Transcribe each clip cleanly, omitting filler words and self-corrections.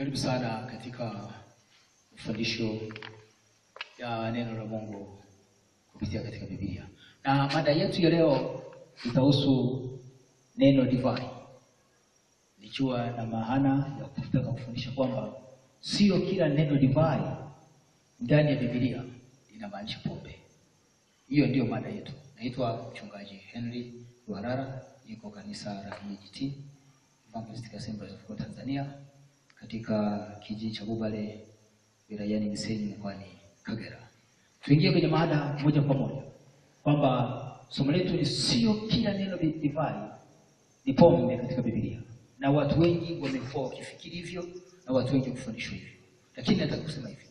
Karibu sana katika ufundisho ya neno la Mungu kupitia katika Biblia. Na mada yetu ya leo itahusu neno divai. Nikiwa na maana ya kutaka kufundisha kwamba sio kila neno divai ndani ya Biblia linamaanisha pombe. Hiyo ndio mada yetu. Naitwa Mchungaji Henry Warara, niko kanisa la EAGT Evangelistic Assembly of God Tanzania katika kijiji cha Bubale wilayani Misenyi mkoani Kagera. Tuingie kwenye mada moja kwa moja kwamba somo letu ni sio kila neno divai ni pombe katika Biblia. Na watu wengi wamekuwa wakifikiri hivyo na watu wengi kufundishwa hivyo. Lakini nataka kusema hivi.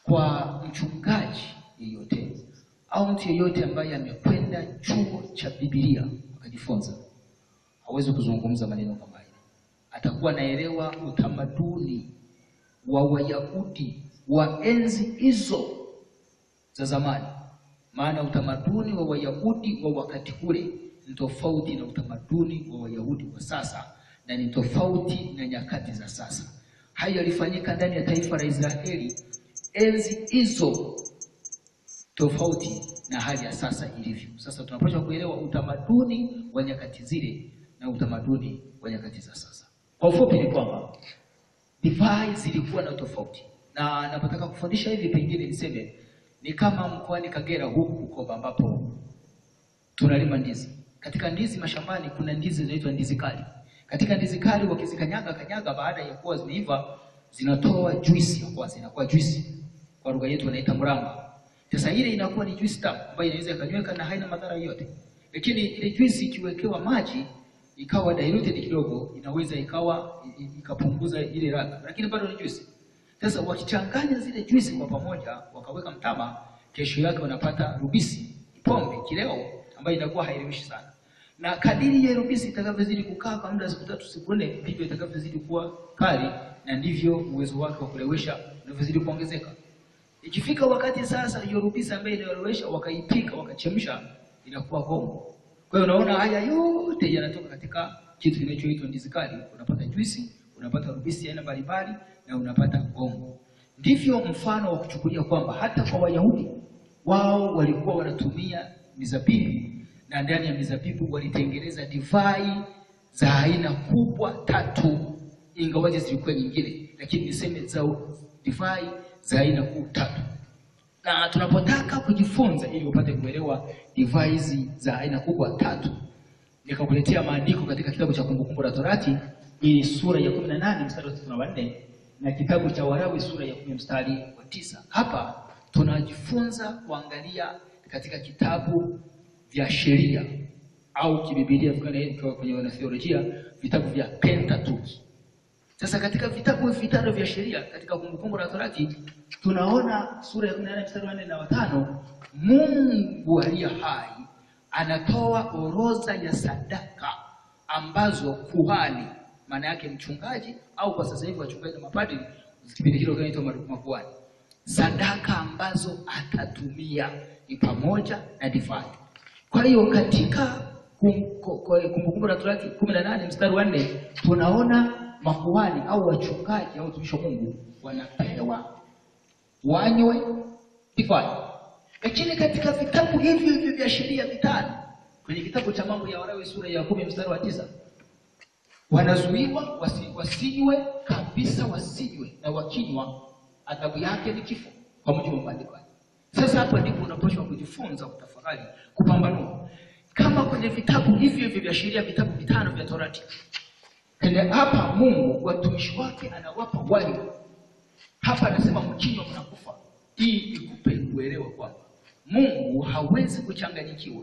Kwa mchungaji yeyote au mtu yeyote ambaye amekwenda chuo cha Biblia akajifunza, hawezi kuzungumza maneno kama haya. Atakuwa naelewa utamaduni wa Wayahudi wa enzi hizo za zamani. Maana utamaduni wa Wayahudi wa wakati ule ni tofauti na utamaduni wa Wayahudi wa sasa, na ni tofauti na nyakati za sasa. Haya yalifanyika ndani ya taifa la Israeli enzi hizo, tofauti na hali ya sasa ilivyo. Sasa tunapaswa kuelewa utamaduni wa nyakati zile na utamaduni wa nyakati za sasa. Kwa ufupi ni kwamba divai zilikuwa na tofauti. Na napotaka kufundisha hivi pengine niseme ni kama mkoani Kagera huko ambapo tunalima ndizi. Katika ndizi mashambani kuna ndizi zinaitwa ndizi kali. Katika ndizi kali wakizikanyaga baada ya kuwa zimeiva zinatoa juisi, inakuwa juisi. Kwa lugha yetu wanaita mramba. Sasa ile inakuwa ni juisi tamu ambayo inaweza kanyweka na haina madhara yote. Lakini ile juisi ikiwekewa maji ikawa diluted kidogo, inaweza ikapunguza ile ladha, lakini bado ni juisi. Sasa wakichanganya zile juisi kwa pamoja wakaweka mtama, kesho yake wanapata rubisi, pombe kileo ambayo inakuwa hairewishi sana. Na kadiri ile rubisi itakavyozidi kukaa kwa muda siku 3 siku 4, ndivyo itakavyozidi kuwa kali, na ndivyo uwezo wake wa kulewesha unavyozidi kuongezeka. Ikifika wakati sasa hiyo rubisi ambayo inalewesha wakaipika wakachemsha, inakuwa gongo. Kwa hiyo unaona haya yote yanatoka katika kitu kinachoitwa ndizi kali. Unapata juisi, unapata rubisi aina mbalimbali, na unapata gongo. Ndivyo mfano wa kuchukulia kwamba hata kwa Wayahudi wao walikuwa wanatumia mizabibu, na ndani ya mizabibu walitengeneza divai za aina kubwa 3, ingawaje zilikuwa nyingine, lakini niseme za divai za aina kuu 3. Na tunapotaka kujifunza ili upate kuelewa divai hizi za aina kubwa 3, nikakuletea maandiko katika kitabu cha Kumbukumbu la Torati ili sura ya 18 mstari wa 34 na kitabu cha Walawi sura ya 10 mstari wa 9. Hapa tunajifunza kuangalia katika kitabu vya sheria au kibiblia kwenye wanatheolojia vitabu vya Pentateuch. Sasa katika vitabu vitano vya sheria katika Kumbukumbu la Torati tunaona sura ya 18 mstari wa 4 na 5, Mungu aliye hai anatoa orodha ya sadaka ambazo kuhani, maana yake mchungaji au kwa sasa hivi wachungaji na mapadri kipindi kile kinaitwa makuhani, sadaka ambazo atatumia ni pamoja na divai. Kwa hiyo katika Kumbukumbu la Torati 18 mstari wa 4 tunaona makuhani au wachungaji au watumishi wa Mungu wanapewa wanywe divai. Lakini katika vitabu hivi vya sheria vitano, kwenye kitabu cha Mambo ya Walawi sura ya 10 mstari wa 9, wanazuiwa wasinywe kabisa, wasinywe, na wakinywa adhabu yake ni kifo kwa mujibu wa maandiko. Sasa hapo ndipo unapaswa kujifunza, kutafakari, kupambanua. Kama kwenye vitabu hivi vya sheria vitabu vitano vya Torati, hapa Mungu watumishi wake anawapa wanywe. Hapa anasema mkinywa mnakufa. Hii ikupe kuelewa kwamba Mungu hawezi kuchanganyikiwa.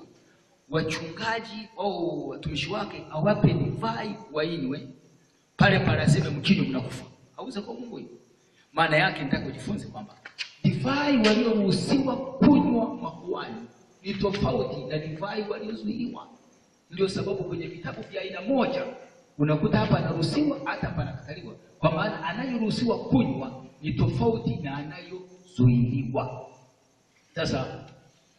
Wachungaji au watumishi wake awape divai wainywe, pale aseme mkinywa mnakufa. Hawezi kwa Mungu hiyo. Maana yake nataka ujifunze kwamba divai walioruhusiwa kunywa makuhani ni tofauti na divai waliozuiwa. Ndio sababu kwenye vitabu vya aina moja unakuta hapa anaruhusiwa, hata hapa anakataliwa. Kwa maana anayeruhusiwa kunywa ni tofauti na anayozuiliwa. Sasa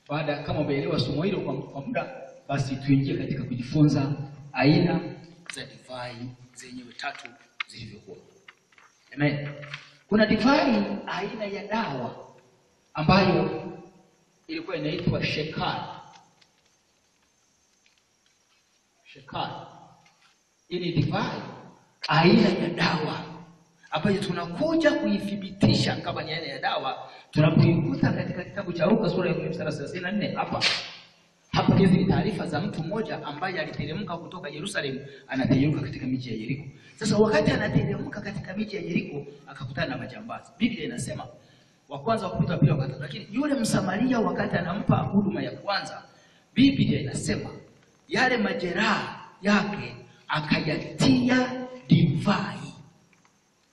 baada kama umeelewa somo hilo kwa muda, basi tuingie katika kujifunza aina za divai zenyewe 3 zilivyokuwa. Amen. Kuna divai aina ya dawa ambayo ilikuwa inaitwa shekari. Shekari. Hii ni divai aina ya dawa ambayo tunakuja kuithibitisha kama ni aina ya dawa tunapoikuta katika kitabu cha Luka sura ya 34 hapa hizi ni taarifa za mtu mmoja ambaye aliteremka kutoka Yerusalemu anateremka katika miji ya Yeriko. Sasa wakati anateremka katika miji ya Yeriko akakutana na majambazi. Biblia inasema wa kwanza wakapita pili wakatatu, lakini yule Msamaria wakati anampa huduma ya kwanza Biblia inasema yale majeraha yake akayatia divai.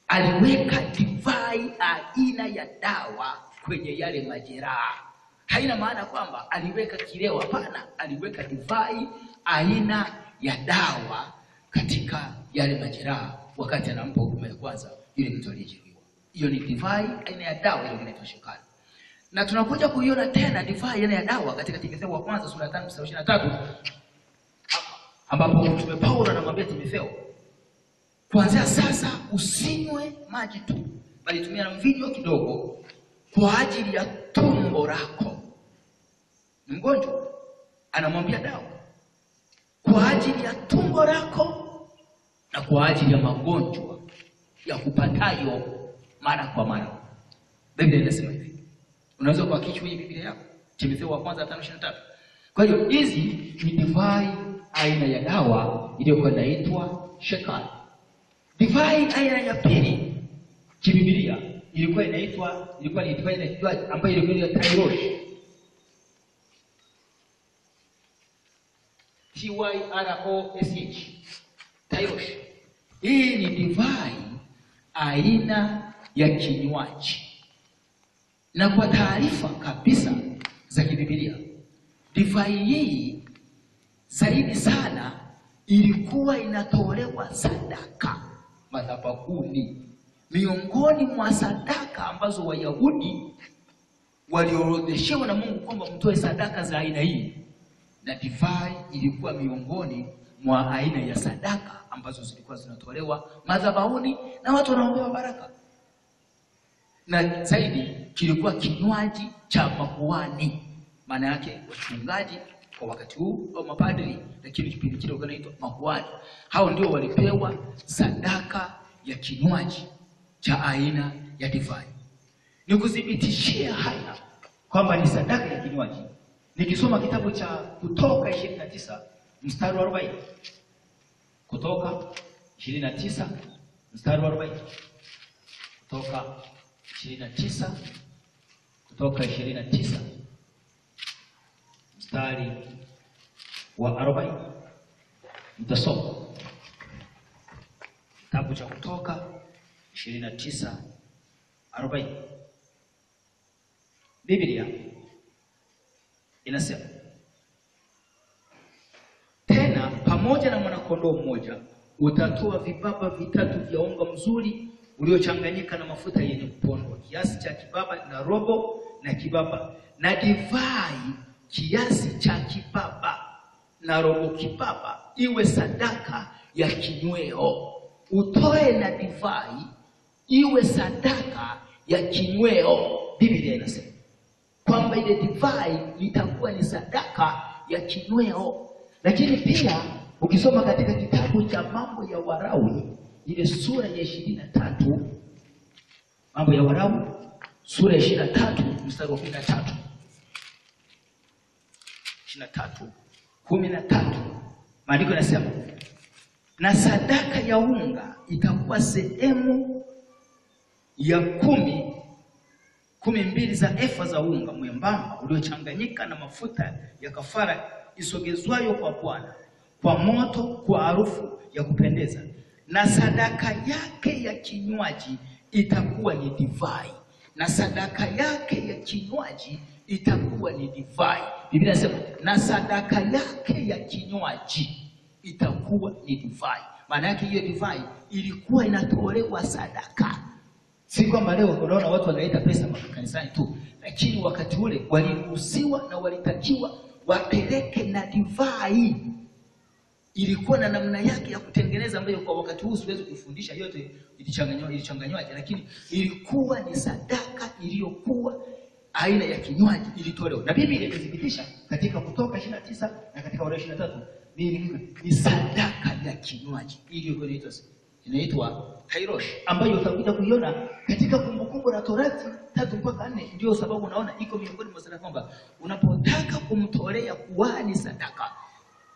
Aliweka divai aina ya dawa kwenye yale majeraha. Haina maana kwamba aliweka kileo, hapana, aliweka divai aina ya dawa katika yale majeraha wakati anampa huduma ya kwanza yule mtu aliyejeruhiwa. Hiyo ni divai aina ya dawa ile inaitwa shekari. Na tunakuja kuiona tena divai aina ya dawa katika Timotheo wa kwanza sura ya 5:23 ambapo Mtume Paulo anamwambia Timotheo, kuanzia sasa usinywe maji tu, bali tumia mvinyo kidogo kwa ajili ya tumbo lako. Mgonjwa anamwambia dawa kwa ajili ya tumbo lako na kwa ajili ya magonjwa ya kupatayo mara kwa mara. Biblia inasema hivi. Unaweza kuhakiki kwenye Biblia yako Timotheo wa kwanza 5:23. Kwa hiyo hizi ni divai aina ya dawa iliyokuwa inaitwa shekari. Divai aina ya pili kibiblia ilikuwa ni divai inaitwa ambayo ilikuwa ni Tyrosh. Tyrosh. Tyrosh. Hii ni divai aina ya kinywaji. Na kwa taarifa kabisa za kibiblia, divai hii zaidi sana ilikuwa inatolewa sadaka madhabahuni. Miongoni mwa sadaka ambazo Wayahudi waliorodheshewa na Mungu kwamba mtoe sadaka za aina hii, na divai ilikuwa miongoni mwa aina ya sadaka ambazo zilikuwa zinatolewa madhabahuni na watu wanaombewa baraka. Na zaidi kilikuwa kinywaji cha makuhani, maana yake wachungaji kwa wakati huu au mapadri, lakini kipindi kile kinaitwa makuhani. Hao ndio walipewa sadaka ya kinywaji cha aina ya divai. Nikudhibitishia haya kwamba ni sadaka ya kinywaji, nikisoma kitabu cha Kutoka 29 mstari wa 40. Kutoka 29 mstari wa 40. Kutoka 29 mstari wa 40. Mtasoma kitabu cha Kutoka 29:40. Biblia inasema, tena pamoja na mwanakondoo mmoja utatoa vibaba 3 vya unga mzuri uliochanganyika na mafuta yenye kupondwa, kiasi cha kibaba na robo na kibaba, na divai kiasi cha kibaba na robo kibaba, iwe sadaka ya kinyweo. Utoe na divai iwe sadaka ya kinyweo. Biblia inasema kwamba ile divai itakuwa ni sadaka ya kinyweo. Lakini pia ukisoma katika kitabu cha Mambo ya Walawi ile sura ya 23, Mambo ya Walawi sura ya 23 mstari wa 13. 23:13 maandiko yanasema, na sadaka ya unga itakuwa sehemu ya 12 za efa za unga mwembamba uliochanganyika na mafuta ya kafara isogezwayo kwa Bwana kwa moto, kwa harufu ya kupendeza, na sadaka yake ya kinywaji itakuwa ni divai. Na sadaka yake ya kinywaji itakuwa ni divai. Biblia inasema na sadaka yake ya kinywaji itakuwa ni divai. Maana yake hiyo divai ilikuwa inatolewa sadaka. Si kwamba leo unaona watu wanaleta pesa makanisani tu, lakini wakati ule waliruhusiwa na walitakiwa wapeleke na divai. ilikuwa na namna yake ya kutengeneza ambayo kwa wakati huu siwezi kufundisha yote ilichanganywaje, lakini ilikuwa ni sadaka iliyokuwa aina ya kinywaji ilitolewa. Na Biblia inathibitisha katika Kutoka 29 na katika Warumi 23 ni sadaka ya kinywaji iliyokuwa inaitwa kairosh, ambayo utakuja kuiona katika Kumbukumbu la Torati 3 mpaka 4. Ndio sababu unaona iko miongoni mwa sadaka kwamba unapotaka kumtolea kuhani sadaka,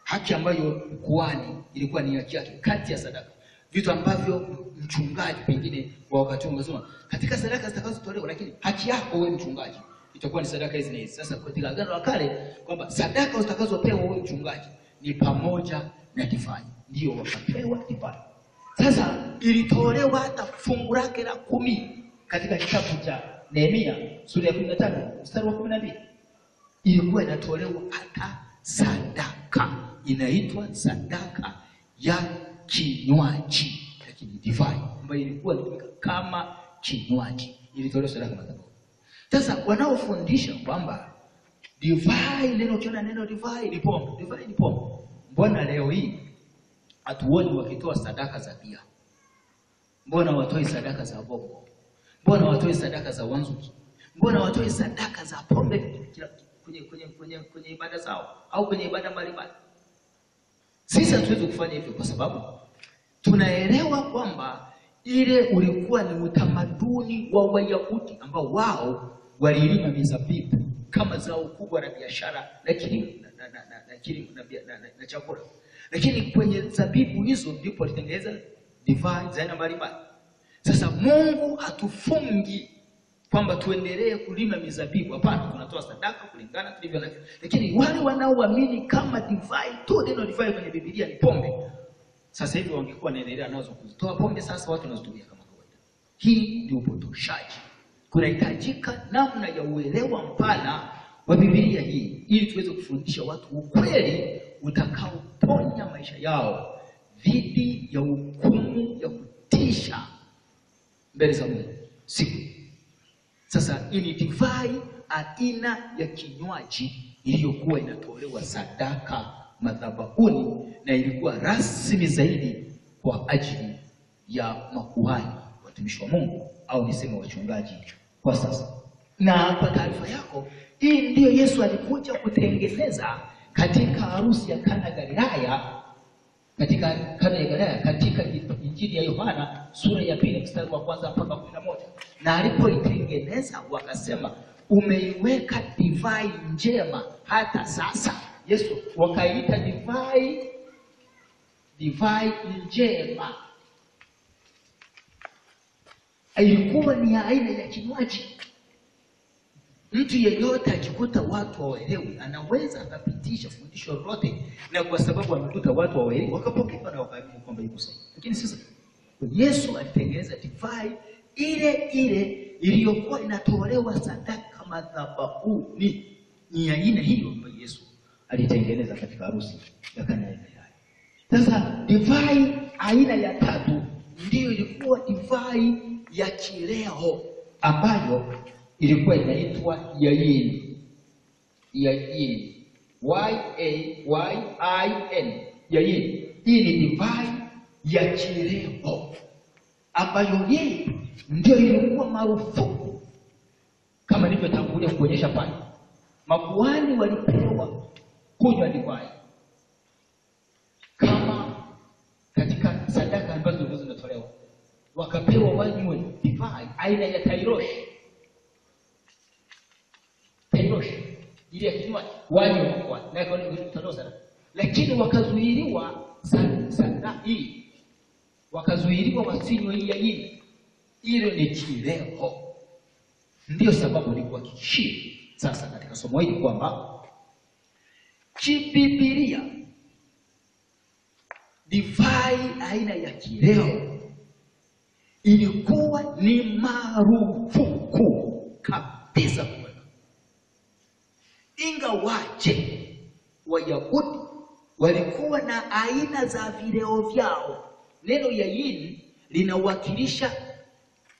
haki ambayo kuhani ilikuwa ni haki yake kati ya sadaka, vitu ambavyo mchungaji pengine kwa wakati ungesema katika sadaka zitakazotolewa, lakini haki yako wewe mchungaji itakuwa ni sadaka hizi na hizi. Sasa katika Agano la Kale kwamba sadaka zitakazopewa wewe mchungaji ni pamoja na divai, ndio wakapewa divai. Sasa ilitolewa hata fungu lake la 10 katika kitabu cha Nehemia sura ya 15 mstari wa 12. Ilikuwa inatolewa hata sadaka, inaitwa sadaka ya kinywaji, lakini divai ambayo ilikuwa kama kinywaji ilitolewa sadaka madhabahu. Sasa wanaofundisha kwamba divai, neno divai ni pombe, divai ni pombe, mbona leo hii hatuoni wakitoa sadaka za bia? Mbona watoi sadaka za bongo? Mbona watoi sadaka za wanzuki? Mbona watoi sadaka za pombe kwenye ibada zao au kwenye ibada mbalimbali? Sisi hatuwezi kufanya hivyo kwa sababu tunaelewa kwamba ile ulikuwa ni utamaduni wa Wayahudi ambao wao walilima mizabibu kama zao kubwa la biashara na kilimo na chakula. Lakini kwenye zabibu hizo ndipo walitengeneza divai za aina mbalimbali. Sasa Mungu hatufungi kwamba tuendelee kulima mizabibu, hapana, tunatoa sadaka kulingana tulivyo navyo. Lakini wale wanaoamini kama divai tu, neno divai kwenye Biblia ni pombe, sasa hivi wangekuwa wanaendelea nazo kuzitoa pombe, sasa watu wanazitumia kama kawaida. Hii ni upotoshaji. Kunahitajika namna ya uelewa mpana wa Biblia hii ili tuweze kufundisha watu ukweli utakaoponya maisha yao dhidi ya hukumu ya kutisha mbele za Mungu siku. Sasa hii ni divai aina ya kinywaji iliyokuwa inatolewa sadaka madhabahuni, na ilikuwa rasmi zaidi kwa ajili ya makuhani, watumishi wa Mungu, au niseme wachungaji kwa sasa. Na kwa taarifa yako, hii ndiyo Yesu alikuja kutengeneza katika harusi ya Kana Galilaya, katika Injili ya Yohana sura ya 2 mstari wa 1 mpaka 11. Na alipoitengeneza wakasema, umeiweka divai njema hata sasa. Yesu wakaita divai njema. Ilikuwa ni aina ya kinywaji. Mtu yeyote akikuta watu hawaelewi, anaweza akapitisha fundisho lolote, na kwa sababu amekuta watu hawaelewi wakapokea na wakaamini kwamba yuko sahihi. Lakini sasa Yesu alitengeneza divai ile iliyokuwa inatolewa sadaka madhabahuni. Ni aina hiyo ambayo Yesu alitengeneza katika harusi ya Kana ya Galilaya. Sasa divai aina ya 3 ndiyo ilikuwa divai ya kileo ambayo ilikuwa inaitwa yain. Yain. Y-A-Y-I-N. Yain. Hii ni divai ya kileo ambayo hii ndio ilikuwa marufuku, kama nilivyotangulia kuonyesha pale. Makuhani walipewa kunywa divai kama katika sadaka ambazo zilikuwa zinatolewa, wakapewa wanywe divai aina ya kairosh. Kairosh ile ya kinywaji wanywe kwa na kwa kutolewa sadaka. Lakini wakazuiliwa sadaka hii, wakazuiliwa wasinywe hii yaini. Ile ni kileo. Ndio sababu nilikuhakikishia sasa katika somo hili kwamba kiBiblia divai aina ya kileo ilikuwa ni marufuku kabisa. Ingawaje Wayahudi walikuwa na aina za vileo vyao. Neno yain linawakilisha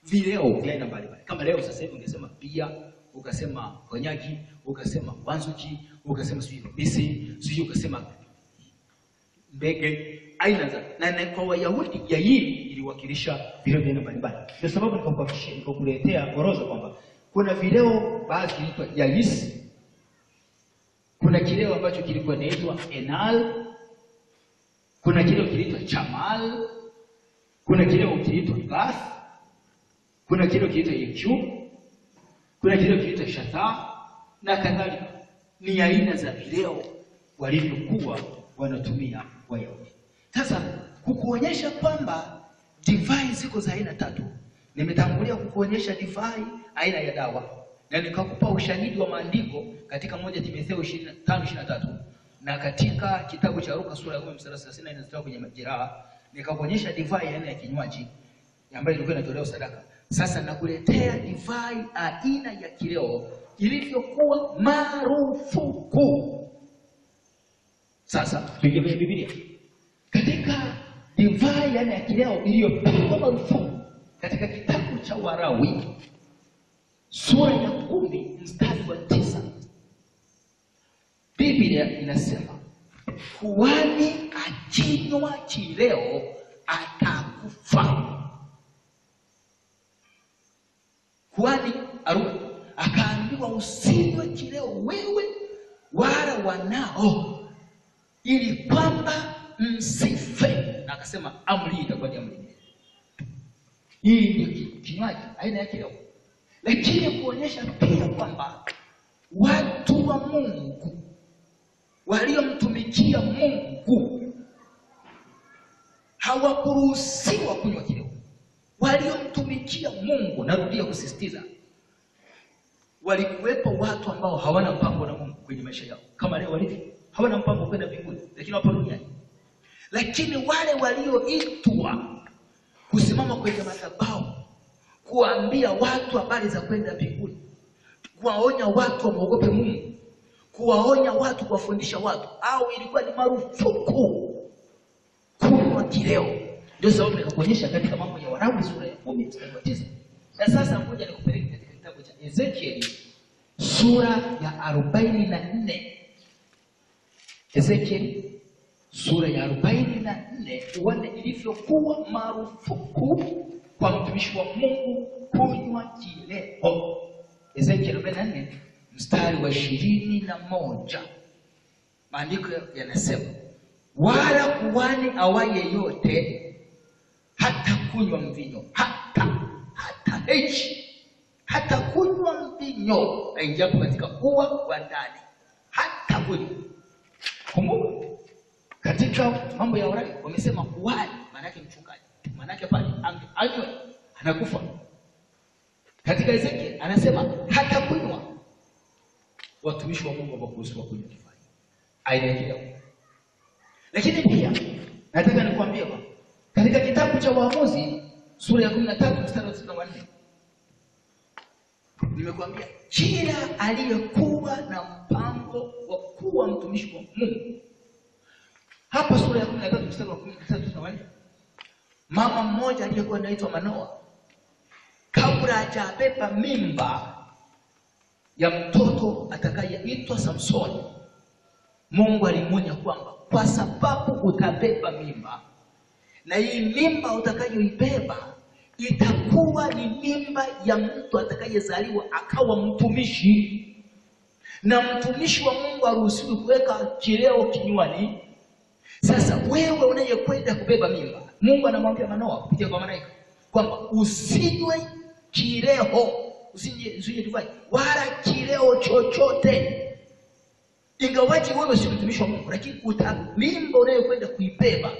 vileo vya aina mbalimbali. Kama leo sasa hivi ungesema bia, ukasema konyaki, ukasema wanzuki, ukasema sijui bisi, sijui ukasema ndege aina za, na kwa Wayahudi yaini iliwakilisha vileo vya mbalimbali. Ndio sababu nikakuletea orodha kwamba kuna vileo baadhi kinaitwa yaisi, kuna kileo ambacho kilikuwa inaitwa enal, kuna kileo kiliitwa chamal, kuna kileo kiliitwa gath, kuna kileo kiliitwa yechu, kuna kileo kiliitwa shata na kadhalika. Ni aina za vileo walivyokuwa wanatumia Wayahudi. Sasa kukuonyesha kwamba divai ziko za aina tatu, nimetangulia kukuonyesha divai aina ya dawa, na nikakupa ushahidi wa maandiko katika 1 Timotheo 5:23 na katika kitabu cha Luka sura ya 10:34 inasema kwenye majeraha, nikakuonyesha divai aina ya kinywaji ambayo ilikuwa inatolewa sadaka. Sasa nakuletea divai aina ya kileo ilivyokuwa marufuku. Sasa tuje kwenye Biblia. Katika divai aina ya kileo iliyopigwa marufuku katika kitabu cha Walawi sura ya 10 mstari wa 9, Biblia inasema kuhani akinywa kileo atakufa. Kuhani Aruni akaambiwa usinywe kileo wewe wala wanao, ili kwamba msife. Na akasema amri itakuwa ni amri. Hii ni kinywaji aina ya kileo. Lakini kuonyesha pia kwamba watu wa Mungu waliomtumikia Mungu hawakuruhusiwa kunywa kileo. Waliomtumikia Mungu, narudia kusisitiza, walikuwepo watu ambao hawana mpango na Mungu kwenye maisha yao kama leo walivyo. Hawana mpango kwenda mbinguni, lakini wapo duniani. Lakini wale walioitwa kusimama kwenye madhabahu kuambia watu habari za kwenda mbinguni, kuwaonya watu wamuogope Mungu, kuwaonya watu, kuwafundisha watu, au ilikuwa ni marufuku kunywa kileo. Ndio sababu nikakuonyesha katika mambo ya Walawi sura ya 10 mstari wa 9. Na sasa ngoja nikupeleke katika kitabu cha Ezekieli sura ya 44. Ezekieli sura ya 44 uone ilivyokuwa marufuku kwa mtumishi wa Mungu kunywa kileo. Ezekieli 44 mstari wa 21. Maandiko yanasema wala kuhani awaye yote hata kunywa mvinyo, hata kunywa mvinyo aingiapo katika ua wa ndani, hata kunywa. Kumbuka katika mambo ya Walawi wamesema kuhani maana yake mchungaji, maana yake pale anywe anakufa. Katika Ezekiel anasema hata kunywa. Watumishi wa Mungu wakuruhusiwa kunywa divai aina ya kileo. Lakini pia nataka nikwambie katika kitabu cha Waamuzi sura ya 13 mstari wa 4, nimekuambia kila aliyekuwa na mpango wa kuwa mtumishi wa Mungu. Hapa sura ya 13 mstari wa 13, mama mmoja aliyekuwa anaitwa Manoa, kabla hajabeba mimba ya mtoto atakayeitwa Samsoni, Mungu alimuonya kwamba kwa sababu utabeba mimba, na hii mimba utakayoibeba itakuwa ni mimba ya mtu atakayezaliwa akawa mtumishi, na mtumishi wa Mungu haruhusiwi kuweka kileo kinywani. Sasa wewe unayekwenda kubeba mimba, Mungu anamwambia Manoa kupitia kwa malaika kwamba usinywe kileo, usinywe divai wala kileo chochote. Ingawaje wewe si mtumishi wa Mungu, lakini mimba unayokwenda kuibeba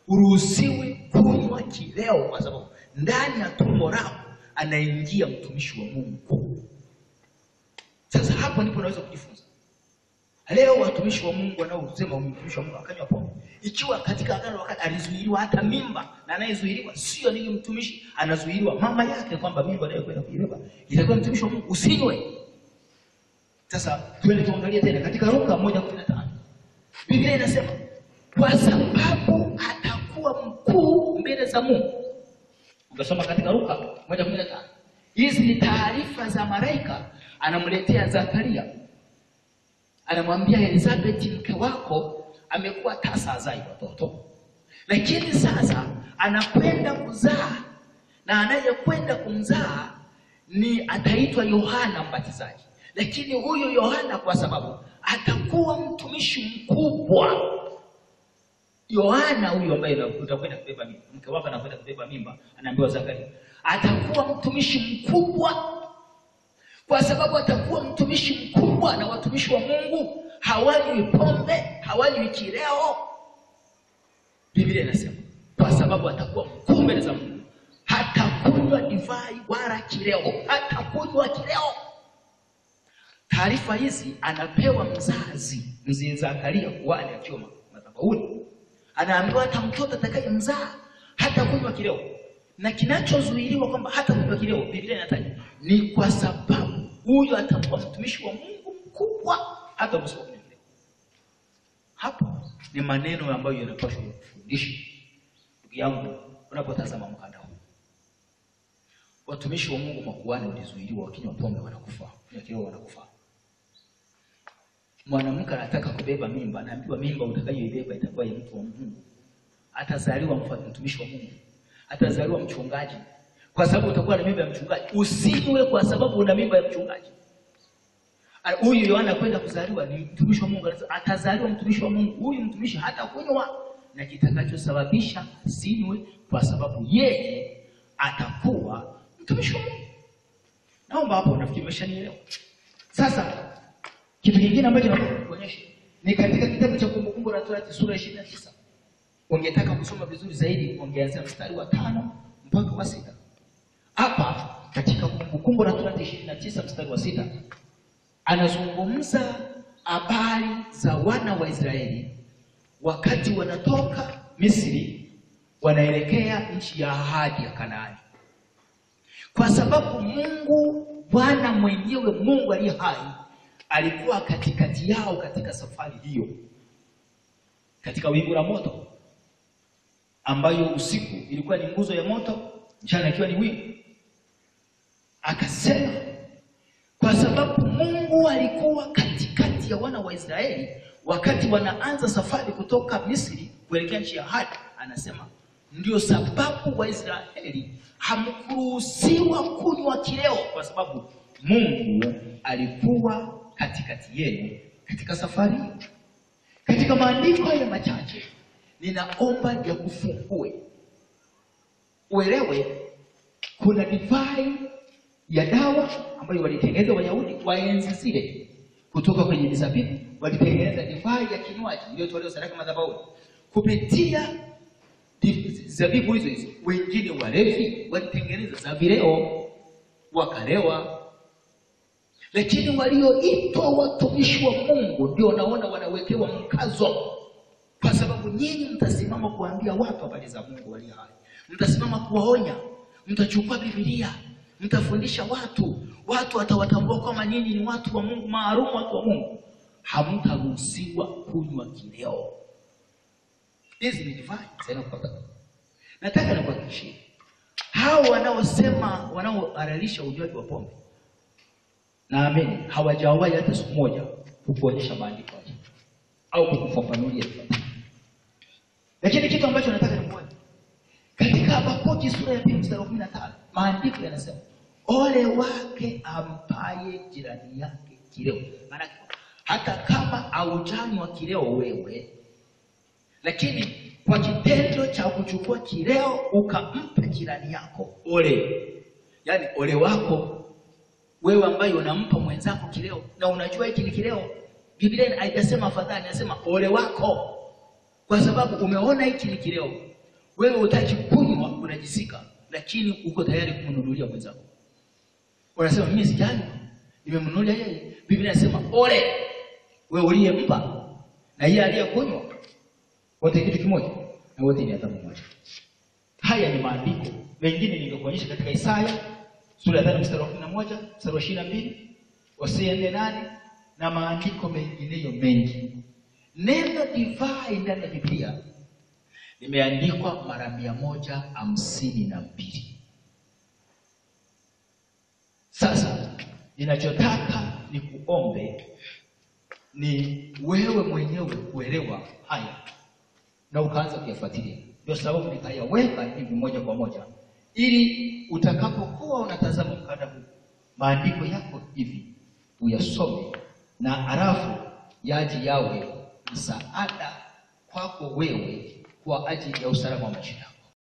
uruhusiwi kunywa kileo, kwa sababu ndani ya tumbo lako anaingia mtumishi wa Mungu. Sasa hapo ndipo unaweza kujifunza. Leo watumishi wa Mungu wanaosema mtumishi wa Mungu akanywa pombe, ikiwa katika agano wakati alizuiliwa hata mimba, na anayezuiliwa sio ni mtumishi, anazuiliwa mama yake kwamba mimba anayokwenda kuibeba itakuwa mtumishi wa Mungu, usinywe. Sasa twende tuangalie tena katika Luka 1:15. Biblia inasema kwa sababu atakuwa mkuu mbele za Mungu. Ukasoma katika Luka 1:15. Hizi ni taarifa za malaika anamletea Zakaria. Anamwambia Elizabeth mke wako amekuwa tasa azai watoto. Lakini sasa anakwenda kuzaa, na anayekwenda kumzaa ni ataitwa Yohana Mbatizaji. Lakini huyu Yohana kwa sababu atakuwa mtumishi mkubwa, Yohana huyu ambaye utakwenda kubeba mimba, mke wako anakwenda kubeba mimba, anaambiwa Zakaria, atakuwa mtumishi mkubwa. Kwa sababu atakuwa mtumishi mkubwa, na watumishi wa Mungu hawanywi pombe, hawanywi kileo. Biblia inasema kwa sababu atakuwa mkuu mbele za Mungu, hatakunywa divai wala kileo, hatakunywa kileo. Taarifa hizi anapewa mzee Zakaria kuhani akiwa madhabahuni. Anaambiwa hata mtoto atakayemzaa hatakunywa kileo. Na kinachozuiliwa kwamba hatakunywa kileo, Biblia inataja ni kwa sababu huyo atakuwa mtumishi wa Mungu mkubwa, hata kunywa kileo. Hapo ni maneno ambayo yanapaswa kufundisha. Ndugu yangu, unapotazama mkanda huu, watumishi wa Mungu makuhani walizuiliwa, wakinywa pombe wanakufa, wakinywa kileo wanakufa. Mwanamke anataka kubeba mimba, anaambiwa mimba utakayoibeba itakuwa ya mtu wa Mungu. Atazaliwa mtumishi wa Mungu, atazaliwa mchungaji. Kwa sababu utakuwa na mimba ya mchungaji, usiwe kwa sababu una mimba ya mchungaji. Huyu Yohana kwenda kuzaliwa ni mtumishi wa Mungu, atazaliwa mtumishi wa Mungu. Huyu mtumishi hata kunywa, na kitakachosababisha asinywe kwa sababu yeye atakuwa mtumishi wa Mungu. Naomba hapo nafikiri umeshanielewa. Sasa kitu kingine ambacho nataka kuonyesha ni katika kitabu cha Kumbukumbu la Torati sura 29. Ungetaka kusoma vizuri zaidi, ungeanza mstari wa 5 mpaka wa 6. Hapa katika Kumbukumbu la Torati 29 mstari wa 6 anazungumza habari za wana wa Israeli wakati wanatoka Misri wanaelekea nchi ya ahadi ya Kanaani. Kwa sababu Mungu Bwana mwenyewe, Mungu aliye hai, alikuwa katikati yao katika safari hiyo, katika wingu la moto ambayo usiku ilikuwa ni nguzo ya moto, mchana ikiwa ni wingu. Akasema kwa sababu Mungu alikuwa katikati ya wana wa Israeli wakati wanaanza safari kutoka Misri kuelekea nchi ya ahadi, anasema ndio sababu Waisraeli hamkuruhusiwa kunywa kileo, kwa sababu Mungu alikuwa katikati yenu katika safari hiyo. Katika maandiko haya machache ninaomba ya kufungue uelewe, kuna divai ya dawa ambayo walitengeneza Wayahudi wa enzi zile kutoka kwenye mizabibu. Walitengeneza divai ya kinywaji iliyotolewa sadaka madhabahuni kupitia zabibu hizo. Wengine walevi walitengeneza za vileo wakalewa. Lakini walioitwa watumishi wa Mungu ndio naona wanawekewa mkazo, kwa sababu nyinyi mtasimama kuambia watu habari za Mungu aliye hai, mtasimama kuwaonya, mtachukua Biblia, mtafundisha watu watawatambua kama nyinyi ni watu wa Mungu, maalum watu wa Mungu. Hamtaruhusiwa kunywa kileo. Hizi ni divai sana kupata. Nataka nikuhakikishie, hao wanaosema wanaohalalisha unywaji wa pombe, naamini hawajawahi hata siku moja kukuonyesha maandiko au kukufafanulia. Lakini kitu ambacho nataka nikuone katika Habakuki sura ya 2 mstari wa 15, maandiko yanasema ole wake ampaye jirani yake kileo. Maana hata kama haujanywa kileo wewe, lakini kwa kitendo cha kuchukua kileo ukampa jirani yako, ole. Yani ole wako wewe ambaye unampa mwenzako kileo na unajua hiki ni kileo. Biblia haijasema afadhali, inasema ole wako, kwa sababu umeona hiki ni kileo. Wewe utaki kunywa, unajisika, lakini uko tayari kumnunulia mwenzako. Unasema mimi sijani, nimemnunulia yeye. Biblia inasema ole wewe uliyempa na yeye aliyekunywa, wote kitu kimoja na wote ni adhabu moja. Haya ni maandiko mengine ningekuonyesha katika Isaya sura ya 5 mstari wa 11, mstari wa 22, Hosea 4:8 na maandiko mengineyo mengi. Neno divai ndani ya Biblia limeandikwa mara 152. Sasa ninachotaka ni kuombe ni wewe mwenyewe kuelewa haya na ukaanza kuyafuatilia. Ndio sababu nikayaweka hivi moja kwa moja, ili utakapokuwa unatazama mkanda huu, maandiko yako hivi uyasome, na alafu yaje yawe msaada kwako wewe kwa ajili ya usalama wa maisha.